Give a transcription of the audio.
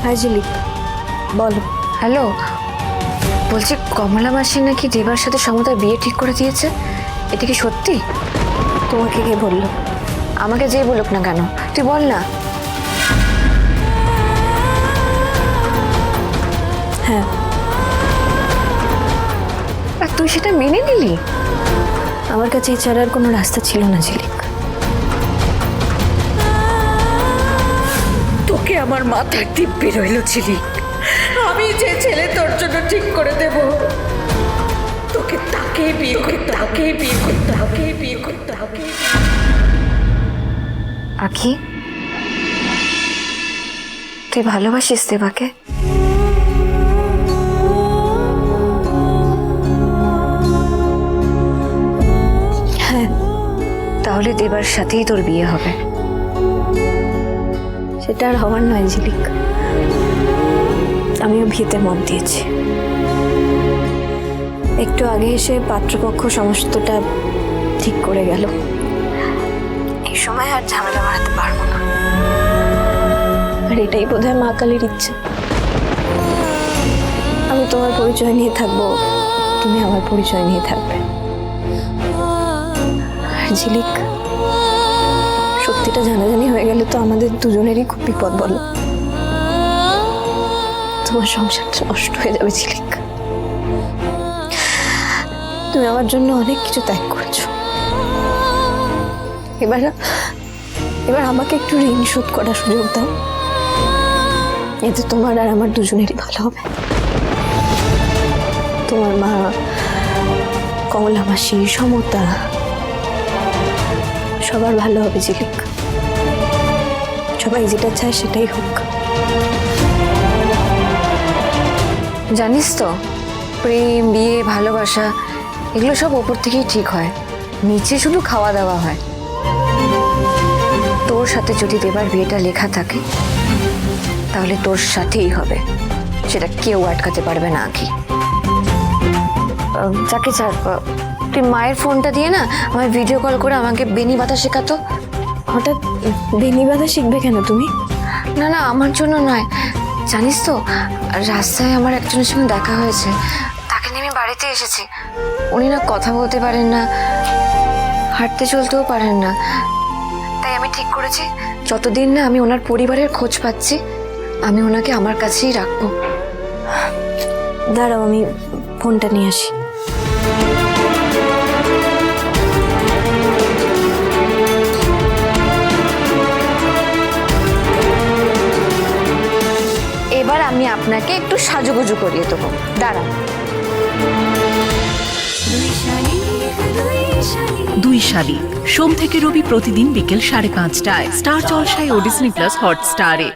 High ঝিলিক, বলো। Hello, বলছি কমলা মাসি নাকি দেবার সাথে সমতার বিয়ে ঠিক করে দিয়েছে, এটা কি সত্যি? তোমাকে কে বললো? আমাকে যেই বলুক না কেন, তুই বল না। হ্যাঁ। আর তুই সেটা মেনে নিলি? আমার কাছে এছাড়া আর কোনো রাস্তা ছিল না ঝিলিক। তোকে আমার মাথার দিব্যি রইল ঝিলিক, আমি যে ছেলে তোর জন্য ঠিক করে দেব, তোকে তাকেই বিয়ে করতে, তাকেই বিয়ে করতে, তাকেই বিয়ে করতে, তাকেই। আখি, তুই ভালোবাসিস দেবাকে? হ্যাঁ। তাহলে দেবার সাথেই তোর বিয়ে হবে। সেটা আর হওয়ার নয় ঝিলিক, আমিও বিয়েতে মত দিয়েছি। একটু আগে এসে পাত্রপক্ষ সমস্তটা ঠিক করে গেল। এই সময় আর ঝামেলা বাড়াতে পারবো না, আর এটাই বোধহয় মা কালীর ইচ্ছে। আমি তোমার পরিচয় নিয়ে থাকবো, তুমি আমার পরিচয় নিয়ে থাকবে। আর ঝিলিক, সত্যিটা জানাজানি হয়ে গেলে তো আমাদের দুজনেরই খুব বিপদ, বলো। তোমার সংসারটা নষ্ট হয়ে যাবে ঝিলিক। তুমি আমার জন্য অনেক কিছু ত্যাগ করেছো, এবার আমাকে একটু ঋণ শোধ করার সুযোগ দাও। এতে তোমার আর আমার দুজনেরই ভালো হবে। তোমার মা, কমলা মাসি, সমতা, সবার ভালো হবে ঝিলিক। সবাই যেটা চায় সেটাই হোক। জানিস তো, প্রেম, বিয়ে, ভালোবাসা এগুলো সব ওপর থেকেই ঠিক হয়, নিচে শুধু খাওয়া দাওয়া হয়। তোর সাথে যদি দেবার বিয়েটা লেখা থাকে তাহলে তোর সাথেই হবে, সেটা কেউ আটকাতে পারবে না। আঁকি, যাকে চার, তুই মায়ের ফোনটা দিয়ে না আমায় ভিডিও কল করে আমাকে বেনি বাঁধা শেখাতো। হঠাৎ বেনি বাঁধা শিখবে কেন তুমি? না না, আমার জন্য নয়। জানিস তো, রাস্তায় আমার একজনের সঙ্গে দেখা হয়েছে, তাকে নিয়ে আমি বাড়িতে এসেছি। উনি না কথা বলতে পারেন না, হাঁটতে চলতেও পারেন না। তাই আমি ঠিক করেছি যতদিন না আমি ওনার পরিবারের খোঁজ পাচ্ছি, আমি ওনাকে আমার কাছেই রাখবো। দাঁড়াও, আমি ফোনটা নিয়ে আসি। এবার আমি আপনাকে একটু সাজুগুজু করিয়ে দেবো, দাঁড়া। দুই শালিক, সোম থেকে রবি প্রতিদিন বিকেল 5:30টায় স্টার জলসায় ও ডিজনি প্লাস হটস্টারে।